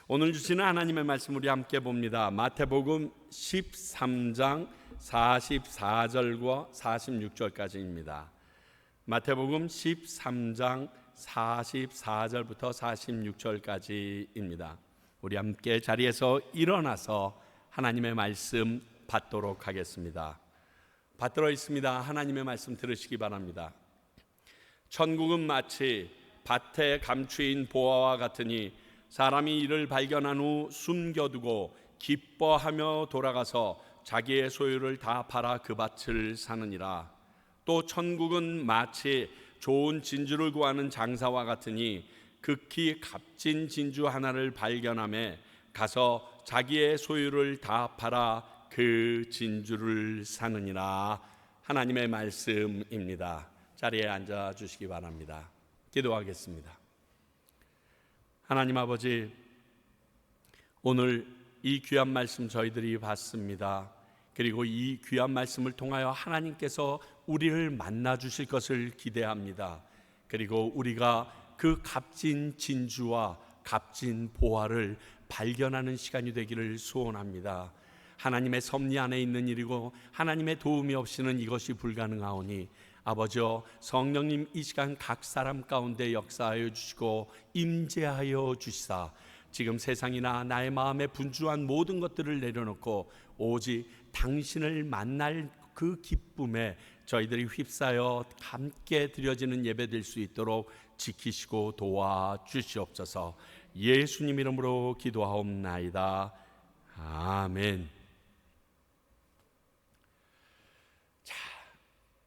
오늘 주시는 하나님의 말씀 우리 함께 봅니다. 마태복음 13장 44절과 46절까지입니다. 마태복음 13장 44절부터 46절까지입니다. 우리 함께 자리에서 일어나서 하나님의 말씀 받도록 하겠습니다. 받들어 있습니다. 하나님의 말씀 들으시기 바랍니다. 천국은 마치 밭에 감추인 보화와 같으니 사람이 이를 발견한 후 숨겨두고 기뻐하며 돌아가서 자기의 소유를 다 팔아 그 밭을 사느니라. 또 천국은 마치 좋은 진주를 구하는 장사와 같으니 극히 값진 진주 하나를 발견하며 가서 자기의 소유를 다 팔아 그 진주를 사느니라. 하나님의 말씀입니다. 자리에 앉아 주시기 바랍니다. 기도하겠습니다. 하나님 아버지, 오늘 이 귀한 말씀 저희들이 받습니다. 그리고 이 귀한 말씀을 통하여 하나님께서 우리를 만나 주실 것을 기대합니다. 그리고 우리가 그 값진 진주와 값진 보화를 발견하는 시간이 되기를 소원합니다. 하나님의 섭리 안에 있는 일이고 하나님의 도움이 없이는 이것이 불가능하오니 아버지여, 성령님 이 시간 각 사람 가운데 역사하여 주시고 임재하여 주시사 지금 세상이나 나의 마음에 분주한 모든 것들을 내려놓고 오직 당신을 만날 그 기쁨에 저희들이 휩싸여 함께 드려지는 예배 될 수 있도록 지키시고 도와주시옵소서. 예수님 이름으로 기도하옵나이다. 아멘.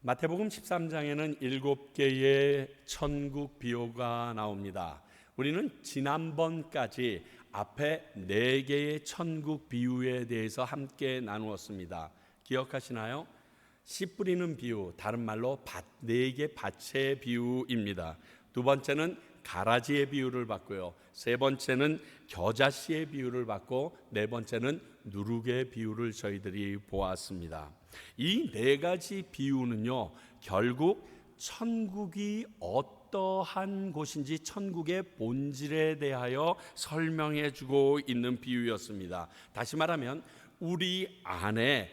마태복음 13장에는 7개의 천국 비유가 나옵니다. 우리는 지난번까지 앞에 4개의 천국 비유에 대해서 함께 나누었습니다. 기억하시나요? 씨 뿌리는 비유, 다른 말로 4개 밭의 비유입니다. 두 번째는 가라지의 비유를 봤고요. 세 번째는 겨자씨의 비유를 봤고, 네 번째는 누룩의 비유를 저희들이 보았습니다. 이 4가지 비유는요, 결국 천국이 어떠한 곳인지 천국의 본질에 대하여 설명해 주고 있는 비유였습니다. 다시 말하면 우리 안에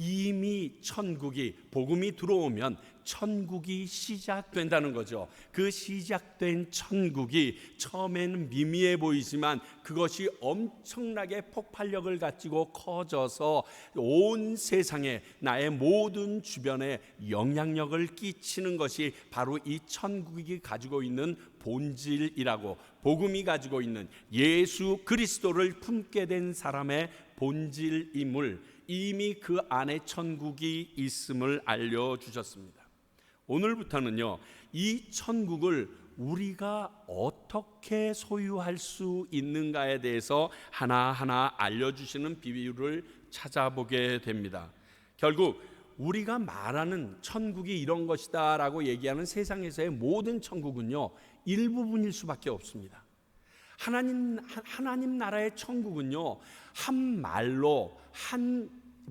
이미 천국이, 복음이 들어오면 천국이 시작된다는 거죠. 그 시작된 천국이 처음에는 미미해 보이지만 그것이 엄청나게 폭발력을 가지고 커져서 온 세상에, 나의 모든 주변에 영향력을 끼치는 것이 바로 이 천국이 가지고 있는 본질이라고, 복음이 가지고 있는 예수 그리스도를 품게 된 사람의 본질임을, 이미 그 안에 천국이 있음을 알려주셨습니다. 오늘부터는요, 이 천국을 우리가 어떻게 소유할 수 있는가에 대해서 하나하나 알려주시는 비유를 찾아보게 됩니다. 결국 우리가 말하는 천국이 이런 것이다 라고 얘기하는 세상에서의 모든 천국은요, 일부분일 수밖에 없습니다. 하나님 나라의 천국은요, 한 말로, 한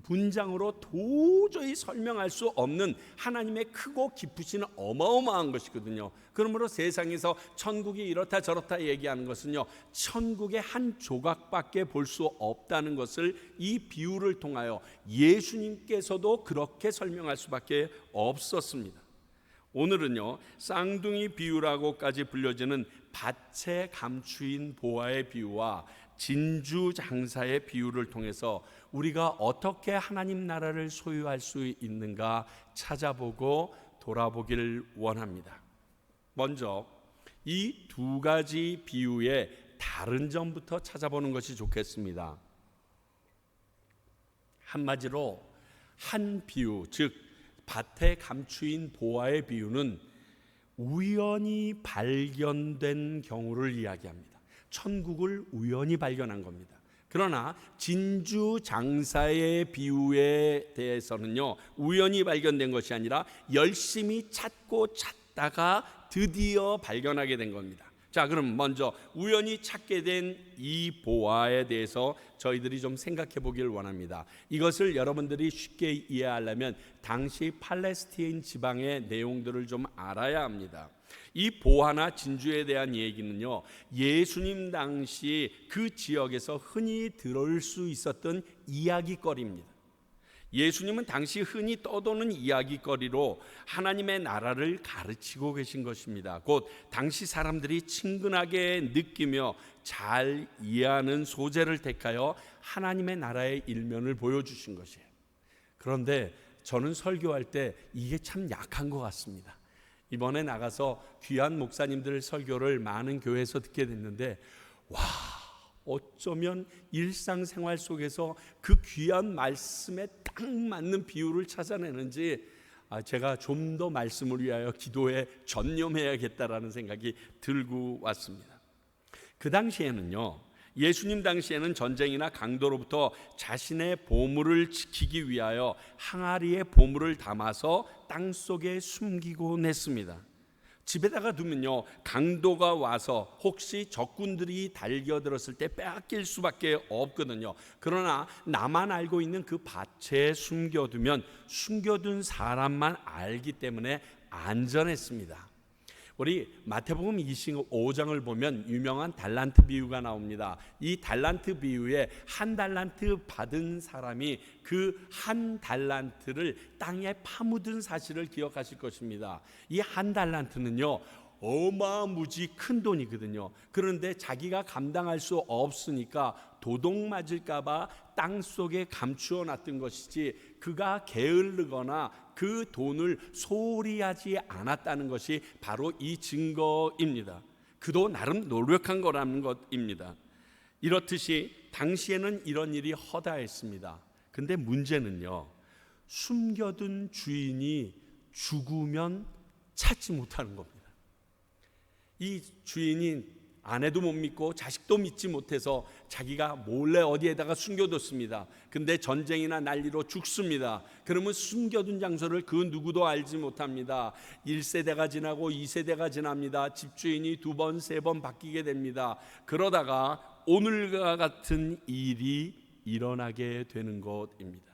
문장으로 도저히 설명할 수 없는 하나님의 크고 깊으신 어마어마한 것이거든요. 그러므로 세상에서 천국이 이렇다 저렇다 얘기하는 것은요, 천국의 한 조각밖에 볼 수 없다는 것을 이 비유를 통하여 예수님께서도 그렇게 설명할 수밖에 없었습니다. 오늘은요, 쌍둥이 비유라고까지 불려지는 밭에 감추인 보화의 비유와 진주 장사의 비유를 통해서 우리가 어떻게 하나님 나라를 소유할 수 있는가 찾아보고 돌아보길 원합니다. 먼저 이 2가지 비유의 다른 점부터 찾아보는 것이 좋겠습니다. 한마디로 한 비유, 즉 밭에 감추인 보화의 비유는 우연히 발견된 경우를 이야기합니다. 천국을 우연히 발견한 겁니다. 그러나 진주 장사의 비유에 대해서는요, 우연히 발견된 것이 아니라 열심히 찾고 찾다가 드디어 발견하게 된 겁니다. 자, 그럼 먼저 우연히 찾게 된 이 보화에 대해서 저희들이 좀 생각해 보길 원합니다. 이것을 여러분들이 쉽게 이해하려면 당시 팔레스타인 지방의 내용들을 좀 알아야 합니다. 이 보화나 진주에 대한 얘기는요, 예수님 당시 그 지역에서 흔히 들을 수 있었던 이야기거리입니다. 예수님은 당시 흔히 떠도는 이야기거리로 하나님의 나라를 가르치고 계신 것입니다. 곧 당시 사람들이 친근하게 느끼며 잘 이해하는 소재를 택하여 하나님의 나라의 일면을 보여주신 것이에요. 그런데 저는 설교할 때 이게 참 약한 것 같습니다. 이번에 나가서 귀한 목사님들 설교를 많은 교회에서 듣게 됐는데, 와, 어쩌면 일상생활 속에서 그 귀한 말씀에 딱 맞는 비유를 찾아내는지 제가 좀 더 말씀을 위하여 기도에 전념해야겠다라는 생각이 들고 왔습니다. 그 당시에는요, 예수님 당시에는 전쟁이나 강도로부터 자신의 보물을 지키기 위하여 항아리에 보물을 담아서 땅속에 숨기곤 했습니다. 집에다가 두면요, 강도가 와서 혹시 적군들이 달겨들었을 때 빼앗길 수밖에 없거든요. 그러나 나만 알고 있는 그 밭에 숨겨두면 숨겨둔 사람만 알기 때문에 안전했습니다. 우리 마태복음 25장을 보면 유명한 달란트 비유가 나옵니다. 이 달란트 비유에 한 달란트 받은 사람이 그 한 달란트를 땅에 파묻은 사실을 기억하실 것입니다. 이 한 달란트는요, 어마무지 큰 돈이거든요. 그런데 자기가 감당할 수 없으니까 도둑 맞을까봐 땅 속에 감추어 놨던 것이지, 그가 게을르거나 그 돈을 소홀히 하지 않았다는 것이 바로 이 증거입니다. 그도 나름 노력한 거라는 것입니다. 이렇듯이 당시에는 이런 일이 허다했습니다. 근데 문제는요, 숨겨둔 주인이 죽으면 찾지 못하는 겁니다. 이 주인이 아내도 못 믿고 자식도 믿지 못해서 자기가 몰래 어디에다가 숨겨뒀습니다. 근데 전쟁이나 난리로 죽습니다. 그러면 숨겨둔 장소를 그 누구도 알지 못합니다. 1세대가 지나고 2세대가 지납니다. 집주인이 2번, 3번 바뀌게 됩니다. 그러다가 오늘과 같은 일이 일어나게 되는 것입니다.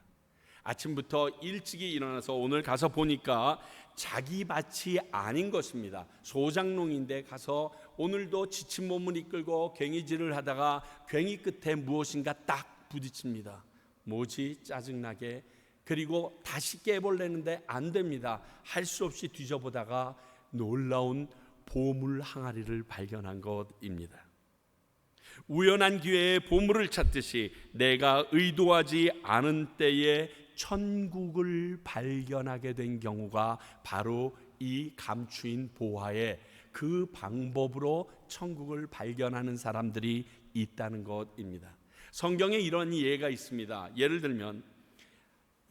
아침부터 일찍이 일어나서 오늘 가서 보니까 자기 밭이 아닌 것입니다. 소장농인데 가서 오늘도 지친 몸을 이끌고 괭이질을 하다가 괭이 끝에 무엇인가 딱 부딪힙니다. 뭐지? 짜증나게. 그리고 다시 깨보려는데 안 됩니다. 할 수 없이 뒤져보다가 놀라운 보물 항아리를 발견한 것입니다. 우연한 기회에 보물을 찾듯이 내가 의도하지 않은 때에 천국을 발견하게 된 경우가 바로 이 감추인 보화의 그 방법으로 천국을 발견하는 사람들이 있다는 것입니다. 성경에 이런 예가 있습니다. 예를 들면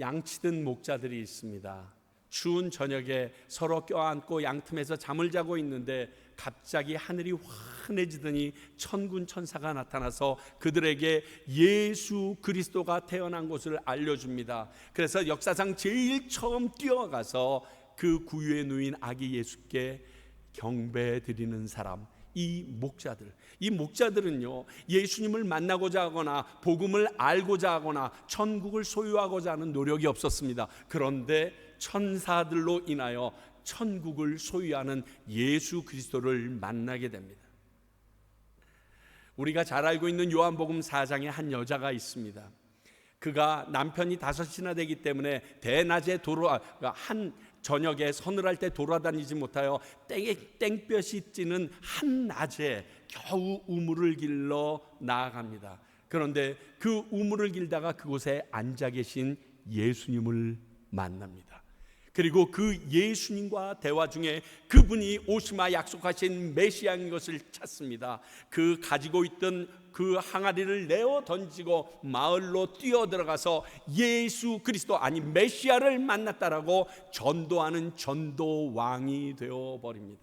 양치던 목자들이 있습니다. 추운 저녁에 서로 껴안고 양틈에서 잠을 자고 있는데 갑자기 하늘이 환해지더니 천군 천사가 나타나서 그들에게 예수 그리스도가 태어난 곳을 알려줍니다. 그래서 역사상 제일 처음 뛰어가서 그 구유에 누인 아기 예수께 경배 드리는 사람, 이 목자들은요, 예수님을 만나고자 하거나 복음을 알고자 하거나 천국을 소유하고자 하는 노력이 없었습니다. 그런데 천사들로 인하여 천국을 소유하는 예수 그리스도를 만나게 됩니다. 우리가 잘 알고 있는 요한복음 4장에 한 여자가 있습니다. 그가 남편이 5이나 되기 때문에 대낮에 한 저녁에 서늘할 때 돌아다니지 못하여 땡볕이 찌는 한낮에 겨우 우물을 길러 나아갑니다. 그런데 그 우물을 길다가 그곳에 앉아 계신 예수님을 만납니다. 그리고 그 예수님과 대화 중에 그분이 오시마 약속하신 메시아인 것을 찾습니다. 그 가지고 있던 그 항아리를 내어 던지고 마을로 뛰어들어가서 예수 그리스도 아니 메시아를 만났다라고 전도하는 전도왕이 되어버립니다.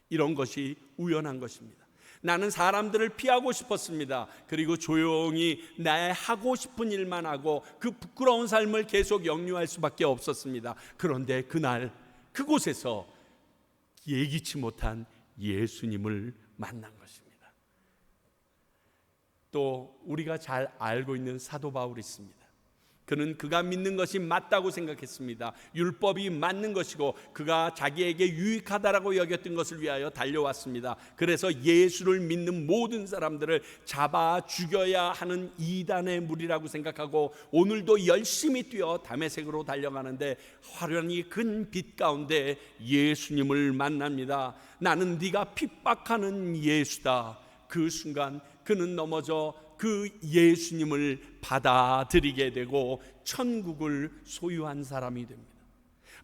이런 것이 우연한 것입니다. 나는 사람들을 피하고 싶었습니다. 그리고 조용히 내 하고 싶은 일만 하고 그 부끄러운 삶을 계속 영유할 수밖에 없었습니다. 그런데 그날 그곳에서 예기치 못한 예수님을 만난 것입니다. 또 우리가 잘 알고 있는 사도 바울이 있습니다. 그는 그가 믿는 것이 맞다고 생각했습니다. 율법이 맞는 것이고 그가 자기에게 유익하다라고 여겼던 것을 위하여 달려왔습니다. 그래서 예수를 믿는 모든 사람들을 잡아 죽여야 하는 이단의 무리라고 생각하고 오늘도 열심히 뛰어 다메섹으로 달려가는데 화려히 큰 빛 가운데 예수님을 만납니다. 나는 네가 핍박하는 예수다. 그 순간 그는 넘어져 그 예수님을 받아들이게 되고 천국을 소유한 사람이 됩니다.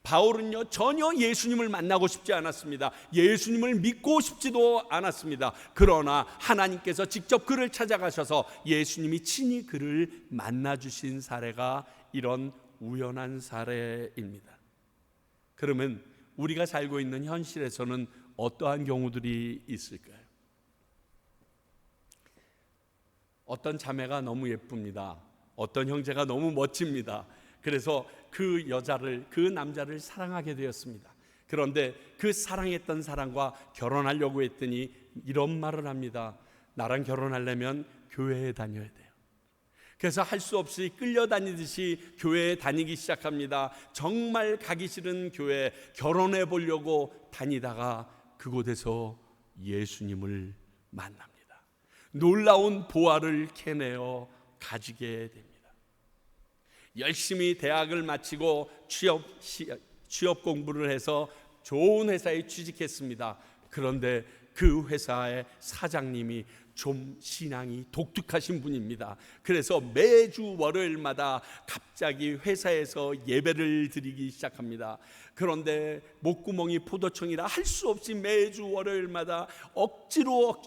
바울은요, 전혀 예수님을 만나고 싶지 않았습니다. 예수님을 믿고 싶지도 않았습니다. 그러나 하나님께서 직접 그를 찾아가셔서 예수님이 친히 그를 만나주신 사례가 이런 우연한 사례입니다. 그러면 우리가 살고 있는 현실에서는 어떠한 경우들이 있을까요? 어떤 자매가 너무 예쁩니다. 어떤 형제가 너무 멋집니다. 그래서 그 여자를, 그 남자를 사랑하게 되었습니다. 그런데 그 사랑했던 사람과 결혼하려고 했더니 이런 말을 합니다. 나랑 결혼하려면 교회에 다녀야 돼요. 그래서 할 수 없이 끌려다니듯이 교회에 다니기 시작합니다. 정말 가기 싫은 교회, 결혼해 보려고 다니다가 그곳에서 예수님을 만납니다. 놀라운 보화를 캐내어 가지게 됩니다. 열심히 대학을 마치고 취업 공부를 해서 좋은 회사에 취직했습니다. 그런데 그 회사의 사장님이 좀 신앙이 독특하신 분입니다. 그래서 매주 월요일마다 갑자기 회사에서 예배를 드리기 시작합니다. 그런데 목구멍이 포도청이라 할 수 없이 매주 월요일마다 억지로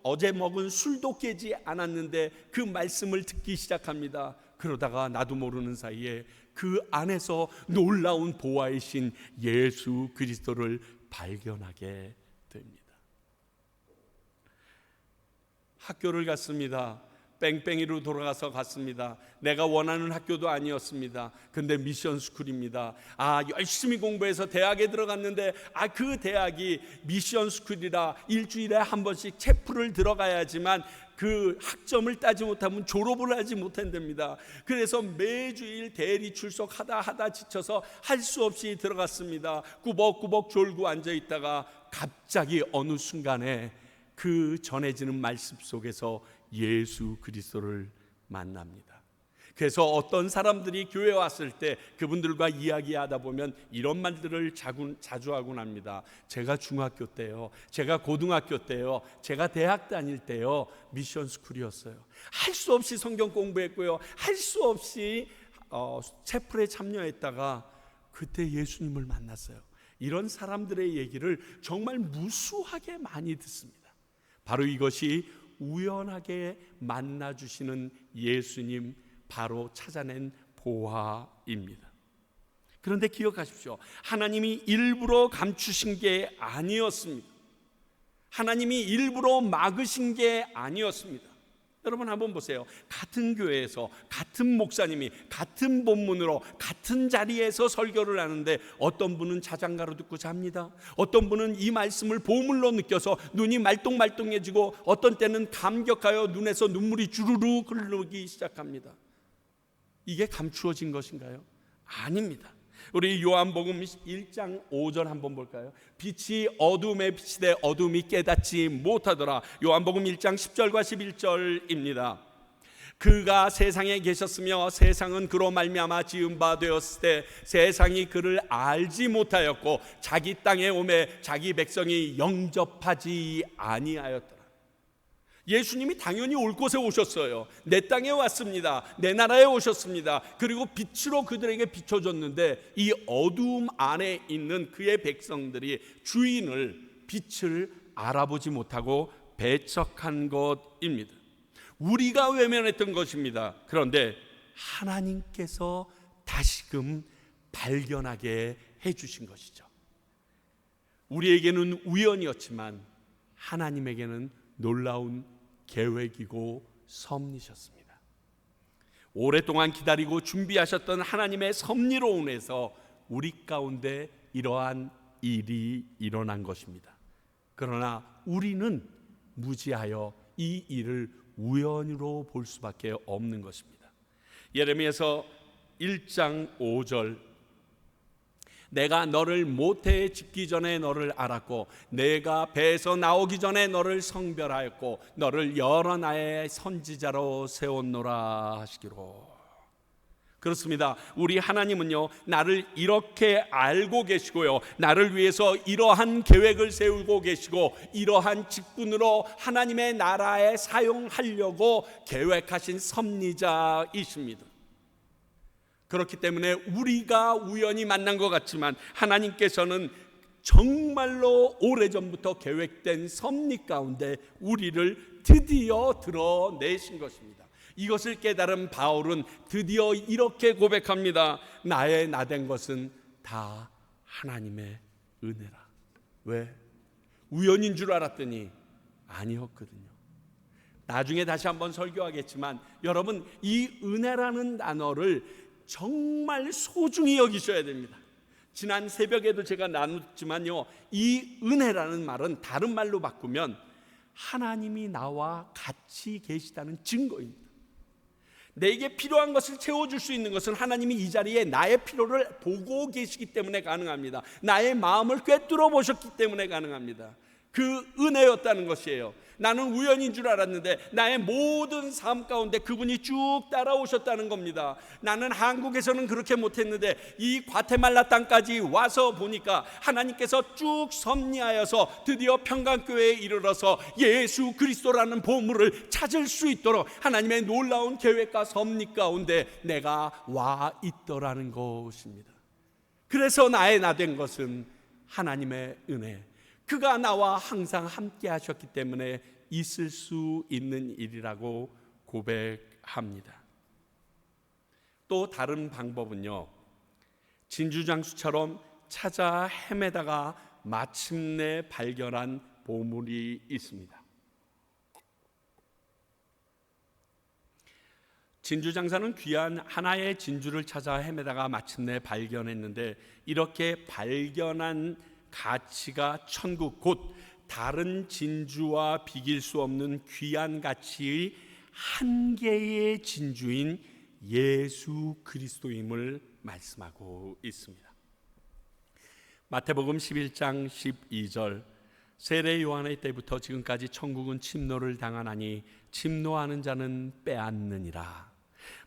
어제 먹은 술도 깨지 않았는데 그 말씀을 듣기 시작합니다. 그러다가 나도 모르는 사이에 그 안에서 놀라운 보화이신 예수 그리스도를 발견하게 됩니다. 학교를 갔습니다. 뺑뺑이로 돌아가서 갔습니다. 내가 원하는 학교도 아니었습니다. 근데 미션 스쿨입니다. 열심히 공부해서 대학에 들어갔는데 그 대학이 미션 스쿨이라 일주일에 한 번씩 체프를 들어가야지만 그 학점을 따지 못하면 졸업을 하지 못한답니다. 그래서 매주일 대리 출석하다 지쳐서 할 수 없이 들어갔습니다. 꾸벅꾸벅 졸고 앉아 있다가 갑자기 어느 순간에 그 전해지는 말씀 속에서 예수 그리스도를 만납니다. 그래서 어떤 사람들이 교회에 왔을 때 그분들과 이야기하다 보면 이런 말들을 자주 하곤 합니다. 제가 중학교 때요, 제가 고등학교 때요, 제가 대학 다닐 때요 미션 스쿨이었어요. 할 수 없이 성경 공부했고요, 할 수 없이 채플에 참여했다가 그때 예수님을 만났어요. 이런 사람들의 얘기를 정말 무수하게 많이 듣습니다. 바로 이것이 우연하게 만나주시는 예수님, 바로 찾아낸 보화입니다. 그런데 기억하십시오. 하나님이 일부러 감추신 게 아니었습니다. 하나님이 일부러 막으신 게 아니었습니다. 여러분 한번 보세요. 같은 교회에서 같은 목사님이 같은 본문으로 같은 자리에서 설교를 하는데 어떤 분은 자장가로 듣고 잡니다. 어떤 분은 이 말씀을 보물로 느껴서 눈이 말똥말똥해지고 어떤 때는 감격하여 눈에서 눈물이 주르르 흐르기 시작합니다. 이게 감추어진 것인가요? 아닙니다. 우리 요한복음 1장 5절 한번 볼까요? 빛이 어둠에 비치되 어둠이 깨닫지 못하더라. 요한복음 1장 10절과 11절입니다. 그가 세상에 계셨으며 세상은 그로 말미암아 지은 바 되었을 때 세상이 그를 알지 못하였고 자기 땅에 오매 자기 백성이 영접하지 아니하였더라. 예수님이 당연히 올 곳에 오셨어요. 내 땅에 왔습니다. 내 나라에 오셨습니다. 그리고 빛으로 그들에게 비춰줬는데 이 어두움 안에 있는 그의 백성들이 주인을, 빛을 알아보지 못하고 배척한 것입니다. 우리가 외면했던 것입니다. 그런데 하나님께서 다시금 발견하게 해주신 것이죠. 우리에게는 우연이었지만 하나님에게는 놀라운 계획이고 섭리셨습니다. 오랫동안 기다리고 준비하셨던 하나님의 섭리로운에서 우리 가운데 이러한 일이 일어난 것입니다. 그러나 우리는 무지하여 이 일을 우연으로 볼 수밖에 없는 것입니다. 예레미야서 1장 5절, 내가 너를 모태에 짓기 전에 너를 알았고 내가 배에서 나오기 전에 너를 성별하였고 너를 여러 나라의 선지자로 세웠노라 하시기로. 그렇습니다. 우리 하나님은요, 나를 이렇게 알고 계시고요, 나를 위해서 이러한 계획을 세우고 계시고 이러한 직분으로 하나님의 나라에 사용하려고 계획하신 섭리자이십니다. 그렇기 때문에 우리가 우연히 만난 것 같지만 하나님께서는 정말로 오래전부터 계획된 섭리 가운데 우리를 드디어 드러내신 것입니다. 이것을 깨달은 바울은 드디어 이렇게 고백합니다. 나의 나된 것은 다 하나님의 은혜라. 왜? 우연인 줄 알았더니 아니었거든요. 나중에 다시 한번 설교하겠지만 여러분, 이 은혜라는 단어를 정말 소중히 여기셔야 됩니다. 지난 새벽에도 제가 나눴지만요, 이 은혜라는 말은 다른 말로 바꾸면 하나님이 나와 같이 계시다는 증거입니다. 내게 필요한 것을 채워줄 수 있는 것은 하나님이 이 자리에 나의 필요를 보고 계시기 때문에 가능합니다. 나의 마음을 꿰뚫어 보셨기 때문에 가능합니다. 그 은혜였다는 것이에요. 나는 우연인 줄 알았는데 나의 모든 삶 가운데 그분이 쭉 따라오셨다는 겁니다. 나는 한국에서는 그렇게 못했는데 이 과테말라 땅까지 와서 보니까 하나님께서 쭉 섭리하여서 드디어 평강교회에 이르러서 예수 그리스도라는 보물을 찾을 수 있도록 하나님의 놀라운 계획과 섭리 가운데 내가 와 있더라는 것입니다. 그래서 나의 나된 것은 하나님의 은혜, 그가 나와 항상 함께 하셨기 때문에 있을 수 있는 일이라고 고백합니다. 또 다른 방법은요, 진주장수처럼 찾아 헤매다가 마침내 발견한 보물이 있습니다. 진주장사는 귀한 하나의 진주를 찾아 헤매다가 마침내 발견했는데, 이렇게 발견한 가치가 천국, 곧 다른 진주와 비길 수 없는 귀한 가치의 한 개의 진주인 예수 그리스도임을 말씀하고 있습니다. 마태복음 11장 12절, 세례 요한의 때부터 지금까지 천국은 침노를 당하나니 침노하는 자는 빼앗느니라.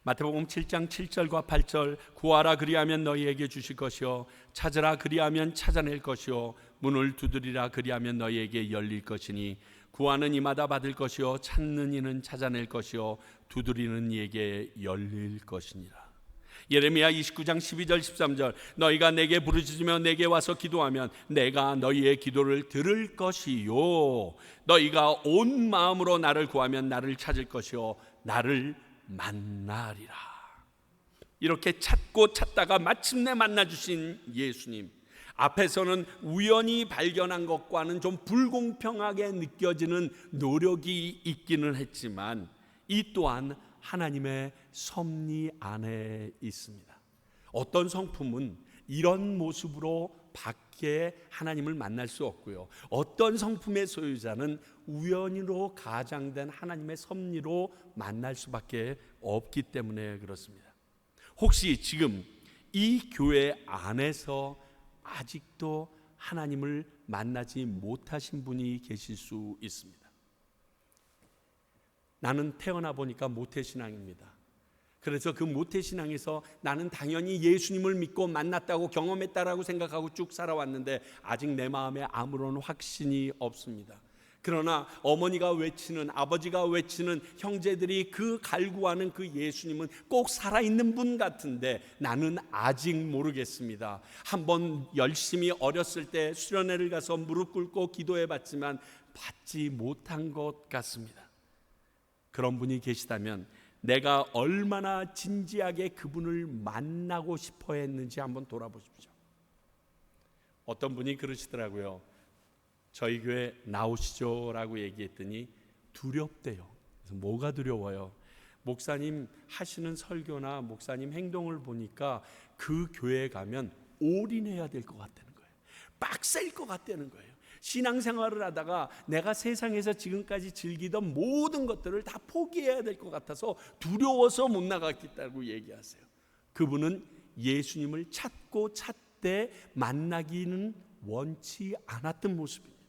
마태복음 7장 7절과 8절, 구하라 그리하면 너희에게 주실 것이요 찾으라 그리하면 찾아낼 것이요 문을 두드리라 그리하면 너희에게 열릴 것이니 구하는 이마다 받을 것이요 찾는 이는 찾아낼 것이요 두드리는 이에게 열릴 것이니라. 예레미야 29장 12절 13절, 너희가 내게 부르짖으며 내게 와서 기도하면 내가 너희의 기도를 들을 것이요 너희가 온 마음으로 나를 구하면 나를 찾을 것이요 나를 만나리라. 이렇게 찾고 찾다가 마침내 만나주신 예수님, 앞에서는 우연히 발견한 것과는 좀 불공평하게 느껴지는 노력이 있기는 했지만 이 또한 하나님의 섭리 안에 있습니다. 어떤 성품은 이런 모습으로 밖에 하나님을 만날 수 없고요, 어떤 성품의 소유자는 우연으로 가장된 하나님의 섭리로 만날 수밖에 없기 때문에 그렇습니다. 혹시 지금 이 교회 안에서 아직도 하나님을 만나지 못하신 분이 계실 수 있습니다. 나는 태어나 보니까 모태신앙입니다. 그래서 그 모태신앙에서 나는 당연히 예수님을 믿고 만났다고 경험했다라고 생각하고 쭉 살아왔는데 아직 내 마음에 아무런 확신이 없습니다. 그러나 어머니가 외치는, 아버지가 외치는, 형제들이 그 갈구하는 그 예수님은 꼭 살아있는 분 같은데 나는 아직 모르겠습니다. 한번 열심히 어렸을 때 수련회를 가서 무릎 꿇고 기도해봤지만 받지 못한 것 같습니다. 그런 분이 계시다면 내가 얼마나 진지하게 그분을 만나고 싶어 했는지 한번 돌아보십시오. 어떤 분이 그러시더라고요. 저희 교회 나오시죠 라고 얘기했더니 두렵대요. 그래서 뭐가 두려워요? 목사님 하시는 설교나 목사님 행동을 보니까 그 교회에 가면 올인해야 될 것 같다는 거예요. 빡셀 것 같다는 거예요. 신앙생활을 하다가 내가 세상에서 지금까지 즐기던 모든 것들을 다 포기해야 될 것 같아서 두려워서 못 나갔다고 얘기하세요. 그분은 예수님을 찾고 찾되 만나기는 원치 않았던 모습입니다.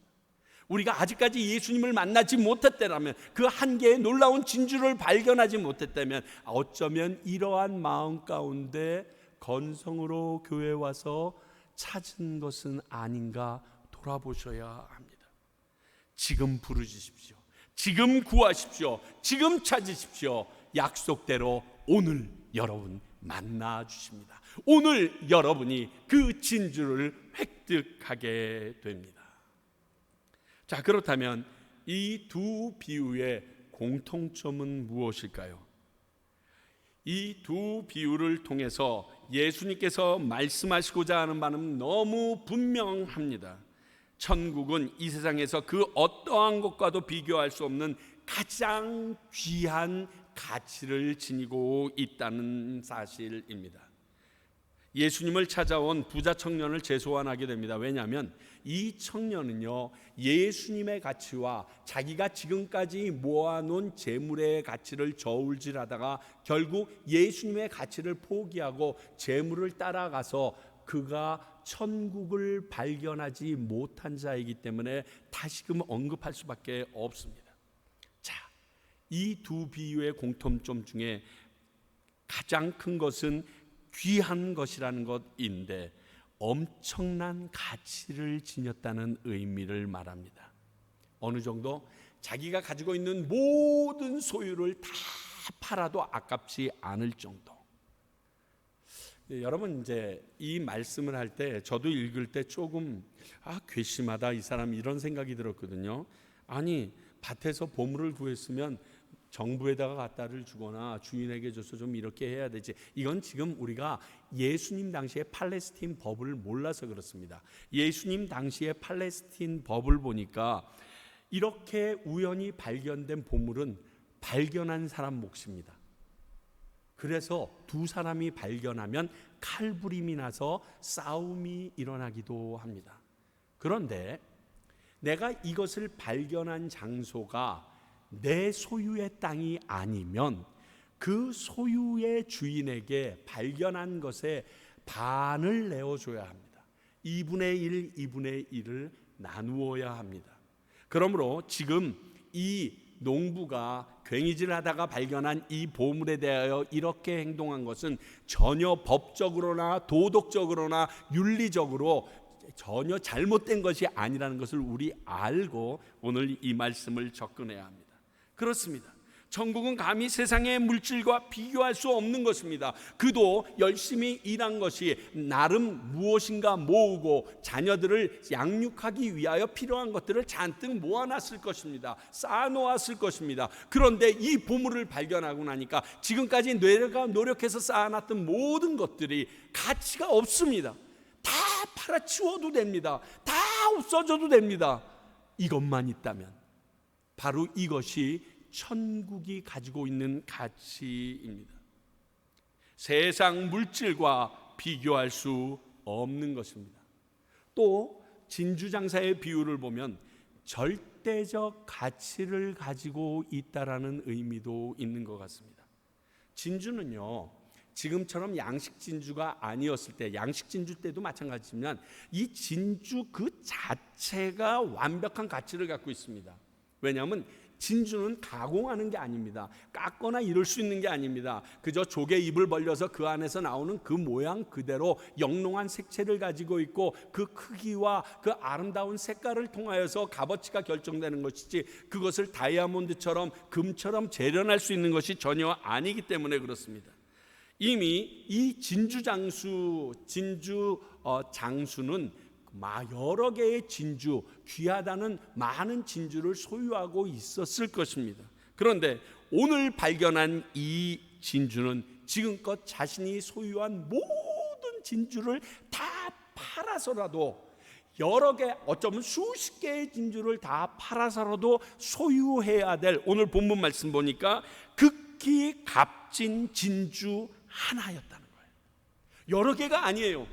우리가 아직까지 예수님을 만나지 못했다면, 그 한계의 놀라운 진주를 발견하지 못했다면, 어쩌면 이러한 마음 가운데 건성으로 교회에 와서 찾은 것은 아닌가 돌아보셔야 합니다. 지금 부르짖으십시오. 지금 구하십시오. 지금 찾으십시오. 약속대로 오늘 여러분 만나 주십니다. 오늘 여러분이 그 진주를 획득하게 됩니다. 자, 그렇다면 이 두 비유의 공통점은 무엇일까요? 이 두 비유를 통해서 예수님께서 말씀하시고자 하는 바는 너무 분명합니다. 천국은 이 세상에서 그 어떠한 것과도 비교할 수 없는 가장 귀한 가치를 지니고 있다는 사실입니다. 예수님을 찾아온 부자 청년을 재소환하게 됩니다. 왜냐하면 이 청년은요, 예수님의 가치와 자기가 지금까지 모아놓은 재물의 가치를 저울질하다가 결국 예수님의 가치를 포기하고 재물을 따라가서 그가 천국을 발견하지 못한 자이기 때문에 다시금 언급할 수밖에 없습니다. 자, 이 두 비유의 공통점 중에 가장 큰 것은 귀한 것이라는 것인데 엄청난 가치를 지녔다는 의미를 말합니다. 어느 정도 자기가 가지고 있는 모든 소유를 다 팔아도 아깝지 않을 정도. 여러분, 이제 이 말씀을 할 때 저도 읽을 때 조금 괘씸하다, 이 사람, 이런 생각이 들었거든요. 아니, 밭에서 보물을 구했으면 정부에다가 갖다를 주거나 주인에게 줘서 좀 이렇게 해야 되지. 이건 지금 우리가 예수님 당시의 팔레스틴 법을 몰라서 그렇습니다. 예수님 당시의 팔레스틴 법을 보니까 이렇게 우연히 발견된 보물은 발견한 사람 몫입니다. 그래서 두 사람이 발견하면 칼부림이 나서 싸움이 일어나기도 합니다. 그런데 내가 이것을 발견한 장소가 내 소유의 땅이 아니면 그 소유의 주인에게 발견한 것의 반을 내어줘야 합니다. 2분의 1, 2분의 1을 나누어야 합니다. 그러므로 지금 이 농부가 괭이질 하다가 발견한 이 보물에 대하여 이렇게 행동한 것은 전혀 법적으로나 도덕적으로나 윤리적으로 전혀 잘못된 것이 아니라는 것을 우리 알고 오늘 이 말씀을 접근해야 합니다. 그렇습니다. 천국은 감히 세상의 물질과 비교할 수 없는 것입니다. 그도 열심히 일한 것이 나름 무엇인가 모으고 자녀들을 양육하기 위하여 필요한 것들을 잔뜩 모아놨을 것입니다. 쌓아놓았을 것입니다. 그런데 이 보물을 발견하고 나니까 지금까지 내가 노력해서 쌓아놨던 모든 것들이 가치가 없습니다. 다 팔아치워도 됩니다. 다 없어져도 됩니다. 이것만 있다면 바로 이것이 천국이 가지고 있는 가치입니다. 세상 물질과 비교할 수 없는 것입니다. 또 진주장사의 비유를 보면 절대적 가치를 가지고 있다라는 의미도 있는 것 같습니다. 진주는요, 지금처럼 양식 진주가 아니었을 때, 양식 진주 때도 마찬가지지만 이 진주 그 자체가 완벽한 가치를 갖고 있습니다. 왜냐하면 진주는 가공하는 게 아닙니다. 깎거나 이럴 수 있는 게 아닙니다. 그저 조개 입을 벌려서 그 안에서 나오는 그 모양 그대로 영롱한 색채를 가지고 있고 그 크기와 그 아름다운 색깔을 통하여서 값어치가 결정되는 것이지 그것을 다이아몬드처럼 금처럼 재련할 수 있는 것이 전혀 아니기 때문에 그렇습니다. 이미 이 진주 장수는 여러 개의 진주, 귀하다는 많은 진주를 소유하고 있었을 것입니다. 그런데 오늘 발견한 이 진주는 지금껏 자신이 소유한 모든 진주를 다 팔아서라도, 여러 개, 어쩌면 수십 개의 진주를 다 팔아서라도 소유해야 될, 오늘 본문 말씀 보니까 극히 값진 진주 하나였다는 거예요. 여러 개가 아니에요.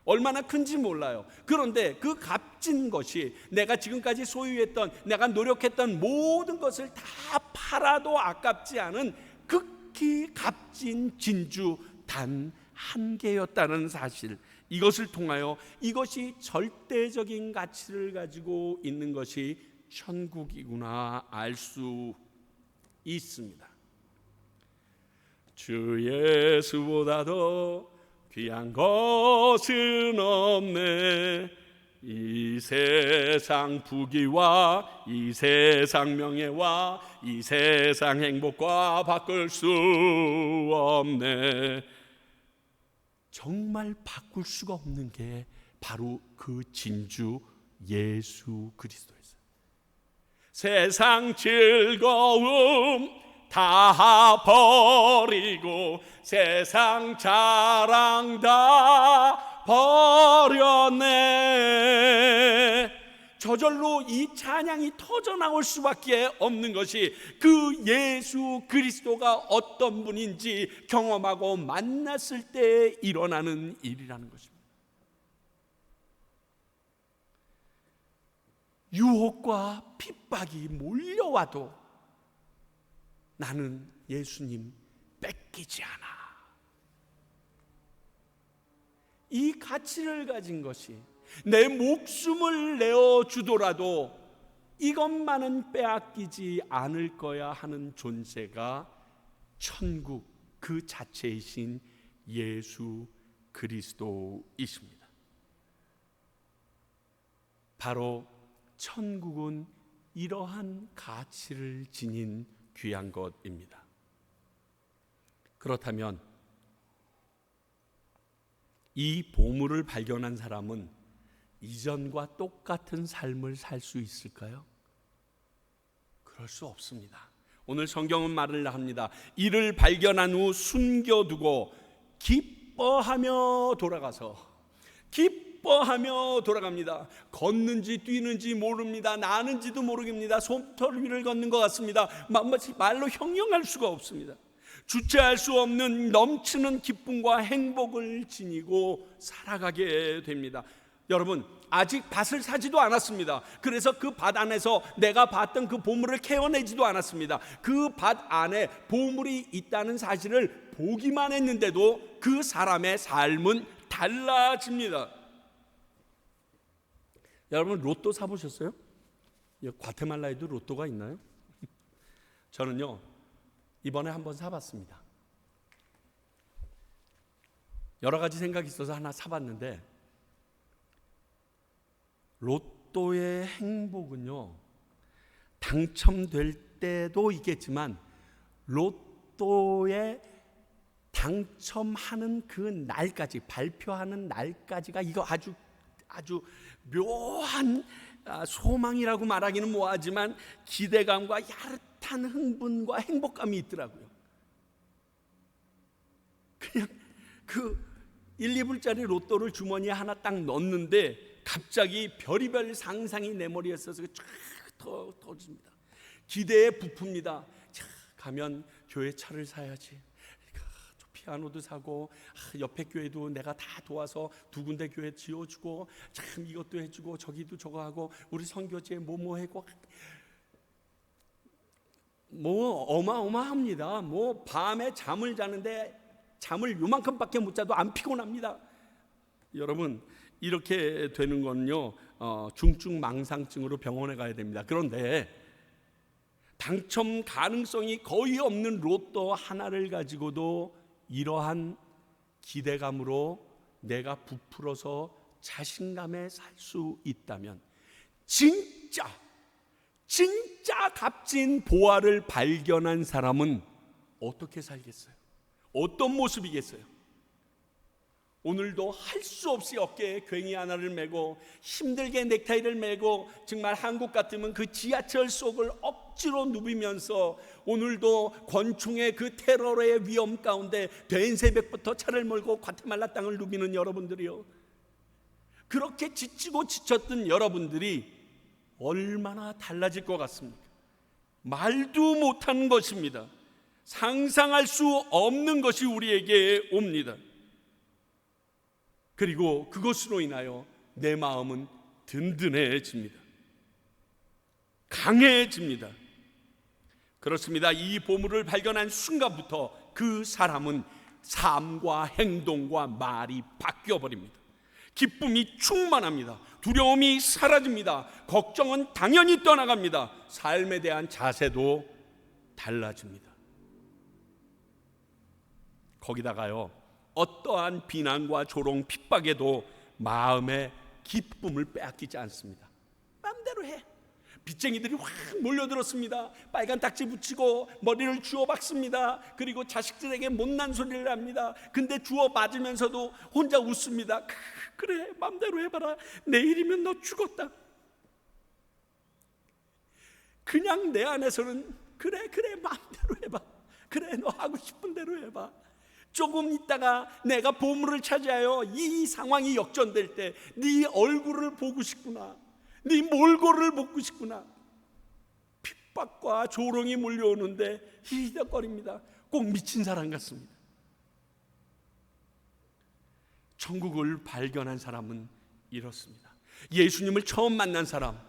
얼마나 큰지 몰라요. 그런데 그 값진 것이 내가 지금까지 소유했던, 내가 노력했던 모든 것을 다 팔아도 아깝지 않은 극히 값진 진주 단 한 개였다는 사실, 이것을 통하여 이것이 절대적인 가치를 가지고 있는 것이 천국이구나 알 수 있습니다. 주 예수보다도 귀한 것은 없네. 이 세상 부귀와 이 세상 명예와 이 세상 행복과 바꿀 수 없네. 정말 바꿀 수가 없는 게 바로 그 진주 예수 그리스도였어요. 세상 즐거움 다 버리고 세상 자랑 다 버렸네. 저절로 이 찬양이 터져나올 수밖에 없는 것이 그 예수 그리스도가 어떤 분인지 경험하고 만났을 때 일어나는 일이라는 것입니다. 유혹과 핍박이 몰려와도 나는 예수님 뺏기지 않아. 이 가치를 가진 것이 내 목숨을 내어주더라도 이것만은 빼앗기지 않을 거야 하는 존재가 천국 그 자체이신 예수 그리스도이십니다. 바로 천국은 이러한 가치를 지닌 귀한 것입니다. 그렇다면 이 보물을 발견한 사람은 이전과 똑같은 삶을 살 수 있을까요? 그럴 수 없습니다. 오늘 성경은 말을 합니다. 이를 발견한 후 숨겨두고 기뻐하며 돌아갑니다. 걷는지 뛰는지 모릅니다. 나는지도 모르겠습니다. 솜털 위를 걷는 것 같습니다. 말로 형용할 수가 없습니다. 주체할 수 없는 넘치는 기쁨과 행복을 지니고 살아가게 됩니다. 여러분, 아직 밭을 사지도 않았습니다. 그래서 그 밭 안에서 내가 봤던 그 보물을 캐어내지도 않았습니다. 그 밭 안에 보물이 있다는 사실을 보기만 했는데도 그 사람의 삶은 달라집니다. 여러분, 로또 사보셨어요? 과테말라에도 로또가 있나요? 저는요 이번에 한번 사봤습니다. 여러 가지 생각이 있어서 하나 사봤는데, 로또의 행복은요 당첨될 때도 있겠지만 로또에 당첨하는 그 날까지, 발표하는 날까지가 이거 아주 묘한 소망이라고 말하기는 뭐하지만 기대감과 야릇한 흥분과 행복감이 있더라고요. 그냥 그 1, 2불짜리 로또를 주머니에 하나 딱 넣었는데 갑자기 별의별 상상이 내 머리에 있어서 쫙 터집니다. 기대에 부풉니다. 자, 가면 교회 차를 사야지, 피아노도 사고, 옆에 교회도 내가 다 도와서 2군데 교회 지어주고, 참 이것도 해주고 저기도 저거 하고, 우리 선교지에 뭐 하고, 뭐 어마어마합니다. 뭐 밤에 잠을 자는데 잠을 요만큼밖에 못 자도 안 피곤합니다. 여러분, 이렇게 되는 건요 중증 망상증으로 병원에 가야 됩니다. 그런데 당첨 가능성이 거의 없는 로또 하나를 가지고도 이러한 기대감으로 내가 부풀어서 자신감에 살 수 있다면 진짜 값진 보화를 발견한 사람은 어떻게 살겠어요? 어떤 모습이겠어요? 오늘도 할 수 없이 어깨에 괭이 하나를 메고 힘들게 넥타이를 메고 정말 한국 같으면 그 지하철 속을 억지로 누비면서 오늘도 권총의 그 테러의 위험 가운데 된 새벽부터 차를 몰고 과테말라 땅을 누비는 여러분들이요, 그렇게 지치고 지쳤던 여러분들이 얼마나 달라질 것 같습니까? 말도 못하는 것입니다. 상상할 수 없는 것이 우리에게 옵니다. 그리고 그것으로 인하여 내 마음은 든든해집니다. 강해집니다. 그렇습니다. 이 보물을 발견한 순간부터 그 사람은 삶과 행동과 말이 바뀌어버립니다. 기쁨이 충만합니다. 두려움이 사라집니다. 걱정은 당연히 떠나갑니다. 삶에 대한 자세도 달라집니다. 거기다가요, 어떠한 비난과 조롱, 핍박에도 마음의 기쁨을 빼앗기지 않습니다. 마음대로 해. 빚쟁이들이 확 몰려들었습니다. 빨간 딱지 붙이고 머리를 주워 박습니다. 그리고 자식들에게 못난 소리를 합니다. 근데 주워 맞으면서도 혼자 웃습니다. 그래, 마음대로 해봐라. 내일이면 너 죽었다. 그냥 내 안에서는 그래 마음대로 해봐. 그래, 너 하고 싶은 대로 해봐. 조금 있다가 내가 보물을 차지하여 이 상황이 역전될 때 네 얼굴을 보고 싶구나, 네 몰골을 보고 싶구나. 핍박과 조롱이 몰려오는데 히덕거립니다. 꼭 미친 사람 같습니다. 천국을 발견한 사람은 이렇습니다. 예수님을 처음 만난 사람,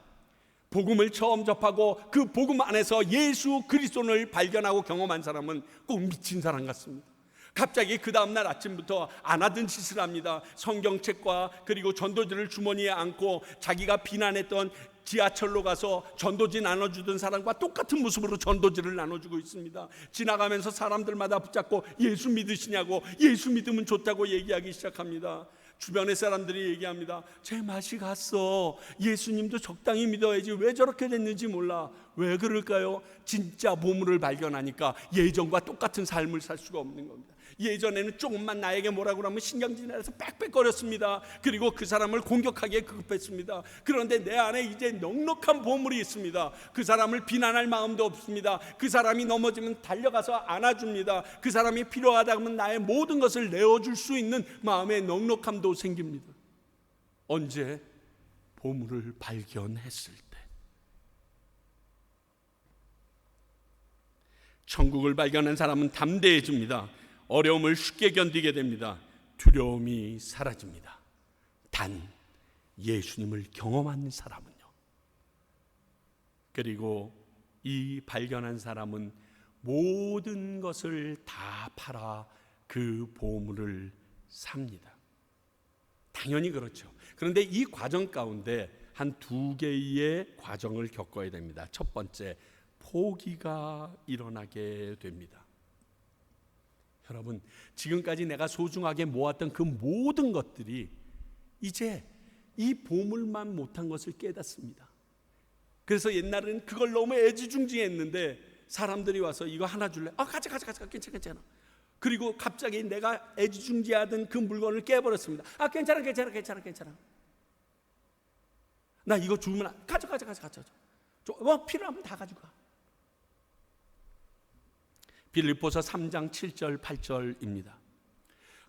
복음을 처음 접하고 그 복음 안에서 예수 그리스도를 발견하고 경험한 사람은 꼭 미친 사람 같습니다. 갑자기 그 다음날 아침부터 안 하던 짓을 합니다. 성경책과 그리고 전도지를 주머니에 안고 자기가 비난했던 지하철로 가서 전도지 나눠주던 사람과 똑같은 모습으로 전도지를 나눠주고 있습니다. 지나가면서 사람들마다 붙잡고 예수 믿으시냐고, 예수 믿으면 좋다고 얘기하기 시작합니다. 주변의 사람들이 얘기합니다. 제 맛이 갔어. 예수님도 적당히 믿어야지. 왜 저렇게 됐는지 몰라. 왜 그럴까요? 진짜 보물을 발견하니까 예전과 똑같은 삶을 살 수가 없는 겁니다. 예전에는 조금만 나에게 뭐라고 하면 신경질내서 빽빽거렸습니다. 그리고 그 사람을 공격하기에 급했습니다. 그런데 내 안에 이제 넉넉한 보물이 있습니다. 그 사람을 비난할 마음도 없습니다. 그 사람이 넘어지면 달려가서 안아줍니다. 그 사람이 필요하다면 나의 모든 것을 내어줄 수 있는 마음의 넉넉함도 생깁니다. 언제? 보물을 발견했을 때. 천국을 발견한 사람은 담대해집니다. 어려움을 쉽게 견디게 됩니다. 두려움이 사라집니다. 단 예수님을 경험한 사람은요. 그리고 이 발견한 사람은 모든 것을 다 팔아 그 보물을 삽니다. 당연히 그렇죠. 그런데 이 과정 가운데 한 두 개의 과정을 겪어야 됩니다. 첫 번째, 포기가 일어나게 됩니다. 여러분, 지금까지 내가 소중하게 모았던 그 모든 것들이 이제 이 보물만 못한 것을 깨닫습니다. 그래서 옛날에는 그걸 너무 애지중지했는데 사람들이 와서 이거 하나 줄래? 가자 괜찮아. 그리고 갑자기 내가 애지중지하던 그 물건을 깨버렸습니다. 괜찮아. 나 이거 주면 가져. 뭐 필요하면 다 가져가. 빌립보서 3장 7절 8절입니다.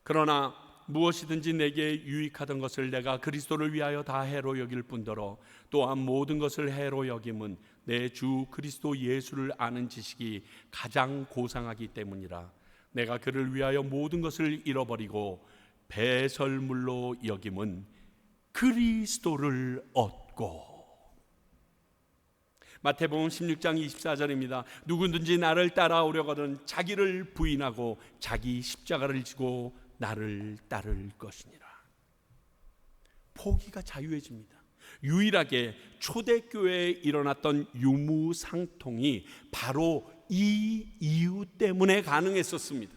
그러나 무엇이든지 내게 유익하던 것을 내가 그리스도를 위하여 다 해로 여길 뿐더러 또한 모든 것을 해로 여김은 내 주 그리스도 예수를 아는 지식이 가장 고상하기 때문이라. 내가 그를 위하여 모든 것을 잃어버리고 배설물로 여김은 그리스도를 얻고. 마태복음 16장 24절입니다. 누구든지 나를 따라오려거든 자기를 부인하고 자기 십자가를 지고 나를 따를 것이니라. 포기가 자유해집니다. 유일하게 초대교회에 일어났던 유무상통이 바로 이 이유 때문에 가능했었습니다.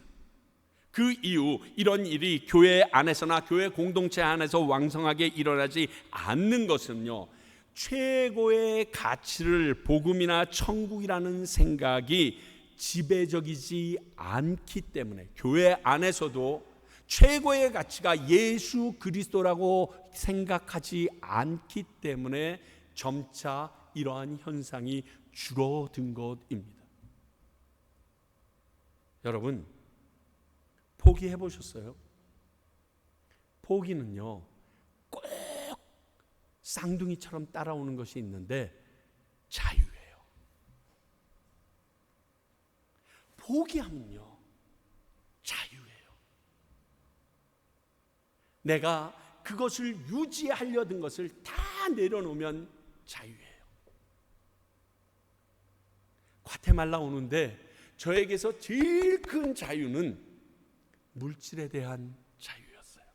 그 이유, 이런 일이 교회 안에서나 교회 공동체 안에서 왕성하게 일어나지 않는 것은요, 최고의 가치를 복음이나 천국이라는 생각이 지배적이지 않기 때문에, 교회 안에서도 최고의 가치가 예수 그리스도라고 생각하지 않기 때문에 점차 이러한 현상이 줄어든 것입니다. 여러분, 포기해 보셨어요? 포기는요, 꼭 쌍둥이처럼 따라오는 것이 있는데 자유예요. 포기하면요, 자유예요. 내가 그것을 유지하려던 것을 다 내려놓으면 자유예요. 과테말라 오는데 저에게서 제일 큰 자유는 물질에 대한 자유였어요.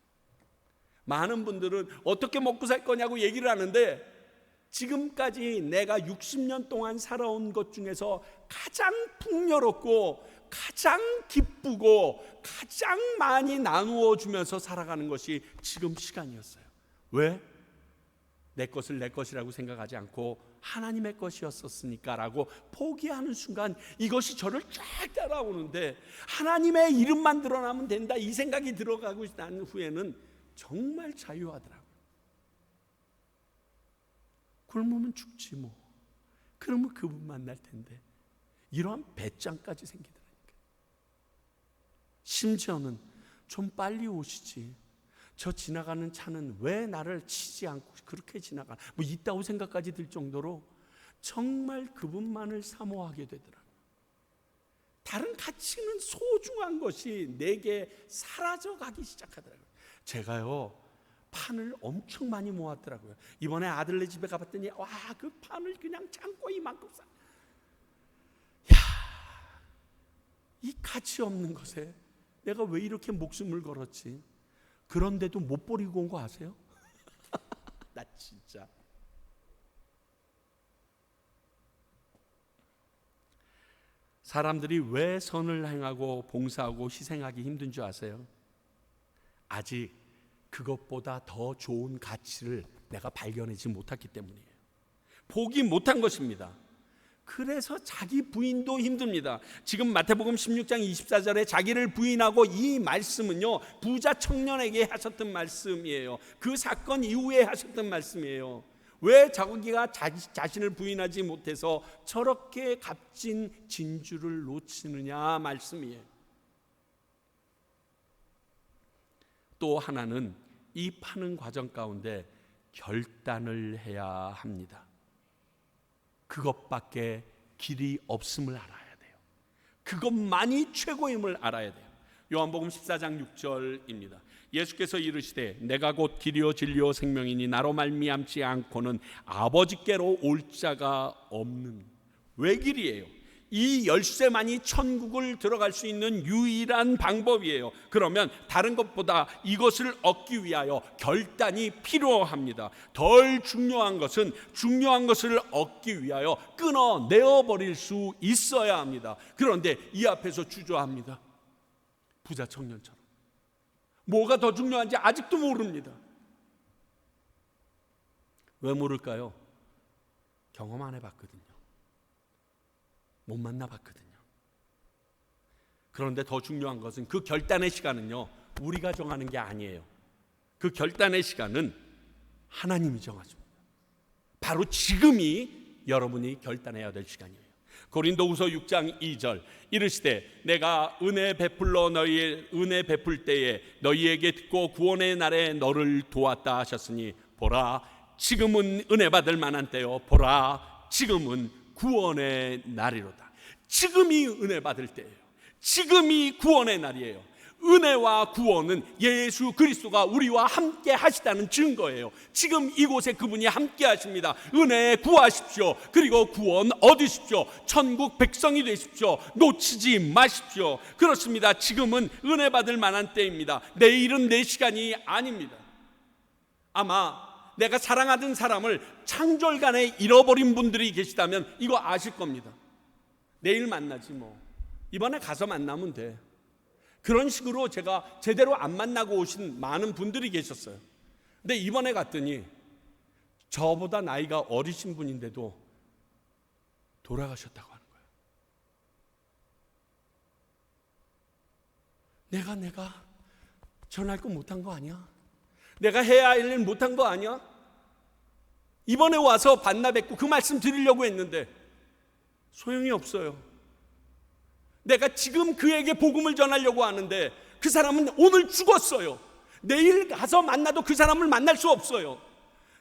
많은 분들은 어떻게 먹고 살 거냐고 얘기를 하는데, 지금까지 내가 60년 동안 살아온 것 중에서 가장 풍요롭고 가장 기쁘고 가장 많이 나누어 주면서 살아가는 것이 지금 시간이었어요. 왜? 내 것을 내 것이라고 생각하지 않고 하나님의 것이었었으니까 라고 포기하는 순간 이것이 저를 쫙 따라오는데, 하나님의 이름만 드러나면 된다 이 생각이 들어가고 난 후에는 정말 자유하더라고요. 굶으면 죽지 뭐, 그러면 그분 만날 텐데, 이러한 배짱까지 생기더라니까. 심지어는 좀 빨리 오시지, 저 지나가는 차는 왜 나를 치지 않고 그렇게 지나가, 뭐 있다고 생각까지 들 정도로 정말 그분만을 사모하게 되더라고요. 다른 가치는 소중한 것이 내게 사라져가기 시작하더라고요. 제가요 판을 엄청 많이 모았더라고요. 이번에 아들네 집에 가봤더니 와, 그 판을 그냥 창고 이만큼 사. 야, 이 가치 없는 것에 내가 왜 이렇게 목숨을 걸었지? 그런데도 못 버리고 온 거 아세요? 나 진짜. 사람들이 왜 선을 행하고 봉사하고 희생하기 힘든 줄 아세요? 아직 그것보다 더 좋은 가치를 내가 발견하지 못했기 때문이에요. 보기 못한 것입니다. 그래서 자기 부인도 힘듭니다. 지금 마태복음 16장 24절에 자기를 부인하고, 이 말씀은요 부자 청년에게 하셨던 말씀이에요. 그 사건 이후에 하셨던 말씀이에요. 왜 자기가 자신을 부인하지 못해서 저렇게 값진 진주를 놓치느냐 말씀이에요. 또 하나는 이 파는 과정 가운데 결단을 해야 합니다. 그것밖에 길이 없음을 알아야 돼요. 그것만이 최고임을 알아야 돼요. 요한복음 14장 6절입니다. 예수께서 이르시되 내가 곧 길이요 진리요 생명이니 나로 말미암지 않고는 아버지께로 올 자가 없는. 왜 길이에요? 이 열쇠만이 천국을 들어갈 수 있는 유일한 방법이에요. 그러면 다른 것보다 이것을 얻기 위하여 결단이 필요합니다. 덜 중요한 것은 중요한 것을 얻기 위하여 끊어내어버릴 수 있어야 합니다. 그런데 이 앞에서 주저합니다. 부자 청년처럼. 뭐가 더 중요한지 아직도 모릅니다. 왜 모를까요? 경험 안 해봤거든요. 못 만나봤거든요. 그런데 더 중요한 것은 그 결단의 시간은요 우리가 정하는 게 아니에요. 그 결단의 시간은 하나님이 정하십니다. 바로 지금이 여러분이 결단해야 될 시간이에요. 고린도후서 6장 2절 이르시되 내가 은혜 베풀 때에 너희에게 듣고 구원의 날에 너를 도왔다 하셨으니 보라 지금은 은혜 받을 만한 때요, 보라 지금은 구원의 날이로다. 지금이 은혜 받을 때예요. 지금이 구원의 날이에요. 은혜와 구원은 예수 그리스도가 우리와 함께 하시다는 증거예요. 지금 이곳에 그분이 함께 하십니다. 은혜 구하십시오. 그리고 구원 얻으십시오. 천국 백성이 되십시오. 놓치지 마십시오. 그렇습니다. 지금은 은혜 받을 만한 때입니다. 내일은 내 시간이 아닙니다. 아마 내가 사랑하던 사람을 창졸간에 잃어버린 분들이 계시다면 이거 아실 겁니다. 내일 만나지 뭐, 이번에 가서 만나면 돼. 그런 식으로 제가 제대로 안 만나고 오신 많은 분들이 계셨어요. 근데 이번에 갔더니 저보다 나이가 어리신 분인데도 돌아가셨다고 하는 거예요. 내가 전할 거 못한 거 아니야? 내가 해야 할 일 못한 거 아니야? 이번에 와서 만나 뵙고 그 말씀 드리려고 했는데 소용이 없어요. 내가 지금 그에게 복음을 전하려고 하는데 그 사람은 오늘 죽었어요. 내일 가서 만나도 그 사람을 만날 수 없어요.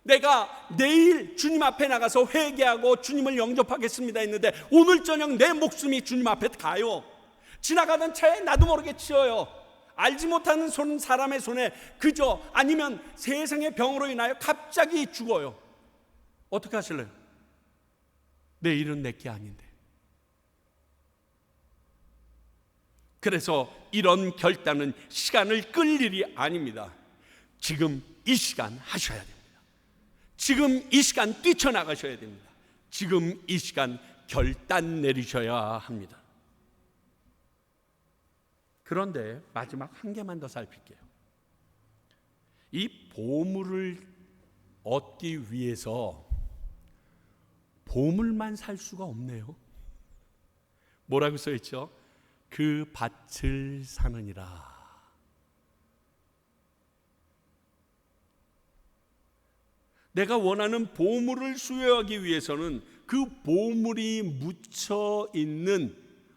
내가 내일 주님 앞에 나가서 회개하고 주님을 영접하겠습니다 했는데 오늘 저녁 내 목숨이 주님 앞에 가요. 지나가던 차에 나도 모르게 치여요. 알지 못하는 사람의 손에 그저 아니면 세상의 병으로 인하여 갑자기 죽어요. 어떻게 하실래요? 내 일은 내게 아닌데. 그래서 이런 결단은 시간을 끌 일이 아닙니다. 지금 이 시간 하셔야 됩니다. 지금 이 시간 뛰쳐나가셔야 됩니다. 지금 이 시간 결단 내리셔야 합니다. 그런데 마지막 한 개만 더 살필게요. 이 보물을 얻기 위해서 보물만 살 수가 없네요. 뭐라고 써있죠? 그 밭을 사느니라. 내가 원하는 보물을 수여하기 위해서는 그 보물이 묻혀 있는,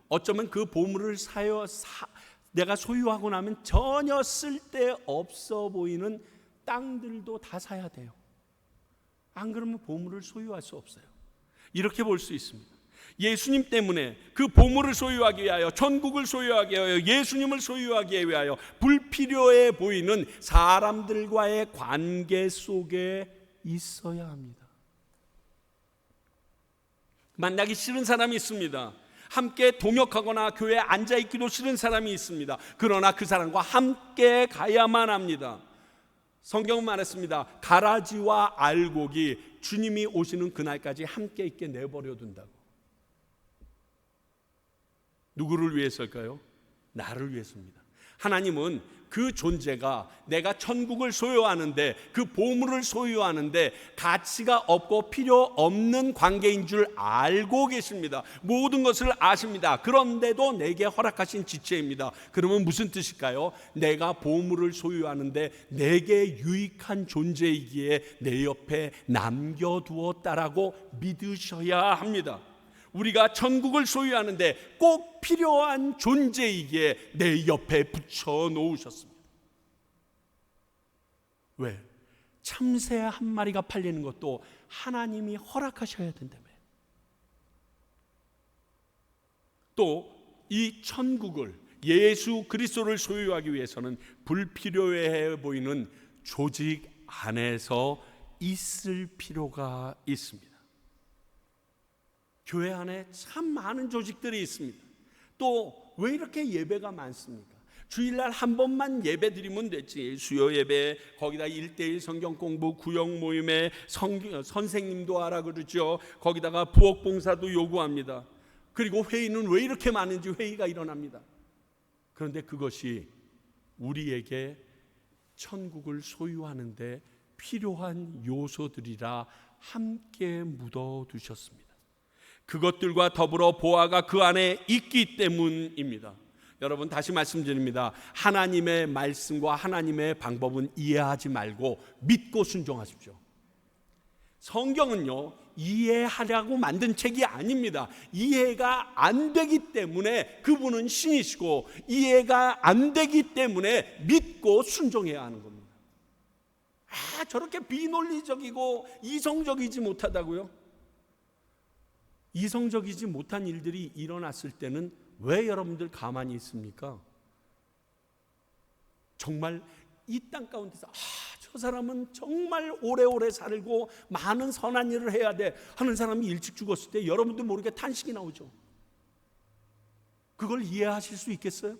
어쩌면 그 보물을 내가 소유하고 나면 전혀 쓸데없어 보이는 땅들도 다 사야 돼요. 안 그러면 보물을 소유할 수 없어요. 이렇게 볼 수 있습니다. 예수님 때문에 그 보물을 소유하기 위하여, 천국을 소유하기 위하여, 예수님을 소유하기 위하여 불필요해 보이는 사람들과의 관계 속에 있어야 합니다. 만나기 싫은 사람이 있습니다. 함께 동역하거나 교회에 앉아있기도 싫은 사람이 있습니다. 그러나 그 사람과 함께 가야만 합니다. 성경은 말했습니다. 가라지와 알곡이 주님이 오시는 그날까지 함께 있게 내버려 둔다고. 누구를 위해서일까요? 나를 위해서입니다. 하나님은 그 존재가 내가 천국을 소유하는데, 그 보물을 소유하는데 가치가 없고 필요 없는 관계인 줄 알고 계십니다. 모든 것을 아십니다. 그런데도 내게 허락하신 지체입니다. 그러면 무슨 뜻일까요? 내가 보물을 소유하는데 내게 유익한 존재이기에 내 옆에 남겨두었다라고 믿으셔야 합니다. 우리가 천국을 소유하는데 꼭 필요한 존재이기에 내 옆에 붙여 놓으셨습니다. 왜? 참새 한 마리가 팔리는 것도 하나님이 허락하셔야 된다며. 또 이 천국을, 예수 그리스도를 소유하기 위해서는 불필요해 보이는 조직 안에서 있을 필요가 있습니다. 교회 안에 참 많은 조직들이 있습니다. 또 왜 이렇게 예배가 많습니까? 주일날 한 번만 예배 드리면 됐지. 수요 예배, 거기다 1:1 성경 공부, 구역 모임에 선생님도 하라 그러죠. 거기다가 부엌 봉사도 요구합니다. 그리고 회의는 왜 이렇게 많은지 회의가 일어납니다. 그런데 그것이 우리에게 천국을 소유하는데 필요한 요소들이라 함께 묻어두셨습니다. 그것들과 더불어 보아가 그 안에 있기 때문입니다. 여러분, 다시 말씀드립니다. 하나님의 말씀과 하나님의 방법은 이해하지 말고 믿고 순종하십시오. 성경은요, 이해하려고 만든 책이 아닙니다. 이해가 안 되기 때문에 그분은 신이시고, 이해가 안 되기 때문에 믿고 순종해야 하는 겁니다. 저렇게 비논리적이고 이성적이지 못하다고요? 이성적이지 못한 일들이 일어났을 때는 왜 여러분들 가만히 있습니까? 정말 이 땅 가운데서 저 사람은 정말 오래오래 살고 많은 선한 일을 해야 돼 하는 사람이 일찍 죽었을 때 여러분도 모르게 탄식이 나오죠. 그걸 이해하실 수 있겠어요?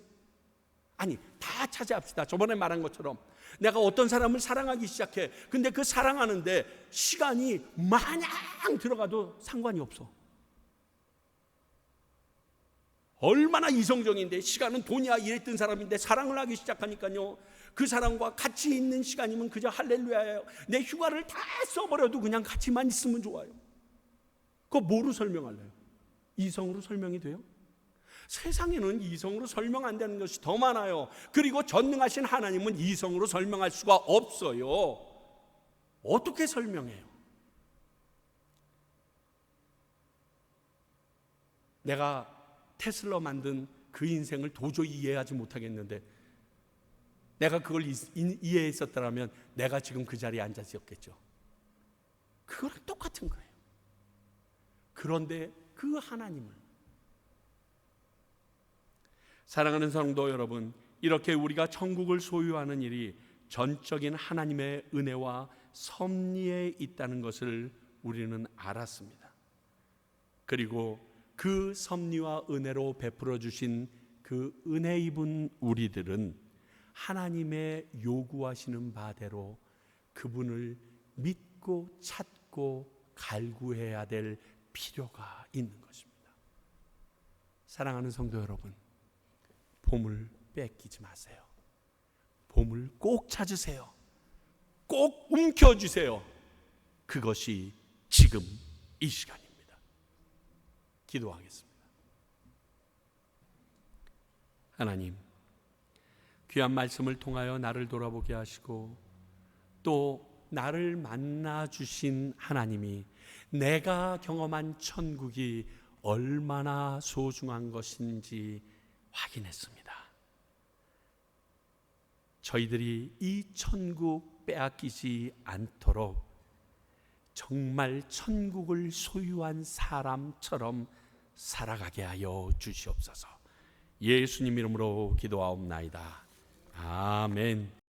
아니, 다 차지합시다. 저번에 말한 것처럼 내가 어떤 사람을 사랑하기 시작해. 근데 그 사랑하는데 시간이 마냥 들어가도 상관이 없어. 얼마나 이성적인데, 시간은 돈이야 이랬던 사람인데 사랑을 하기 시작하니까요, 그 사람과 같이 있는 시간이면 그저 할렐루야예요. 내 휴가를 다 써버려도 그냥 같이만 있으면 좋아요. 그거 뭐로 설명할래요? 이성으로 설명이 돼요? 세상에는 이성으로 설명 안 되는 것이 더 많아요. 그리고 전능하신 하나님은 이성으로 설명할 수가 없어요. 어떻게 설명해요? 내가 테슬라 만든 그 인생을 도저히 이해하지 못하겠는데, 내가 그걸 이해했었다면 내가 지금 그 자리에 앉아 있었겠죠. 그거랑 똑같은 거예요. 그런데 그 하나님을, 사랑하는 성도 여러분, 이렇게 우리가 천국을 소유하는 일이 전적인 하나님의 은혜와 섭리에 있다는 것을 우리는 알았습니다. 그리고 그 섭리와 은혜로 베풀어 주신 그 은혜 입은 우리들은 하나님의 요구하시는 바대로 그분을 믿고 찾고 갈구해야 될 필요가 있는 것입니다. 사랑하는 성도 여러분, 보물 뺏기지 마세요. 보물 꼭 찾으세요. 꼭 움켜쥐세요. 그것이 지금 이 시간입니다. 기도하겠습니다. 하나님, 귀한 말씀을 통하여 나를 돌아보게 하시고 또 나를 만나 주신 하나님이 내가 경험한 천국이 얼마나 소중한 것인지 확인했습니다. 저희들이 이 천국 빼앗기지 않도록 정말 천국을 소유한 사람처럼 살아가게 하여 주시옵소서. 예수님 이름으로 기도하옵나이다. 아멘.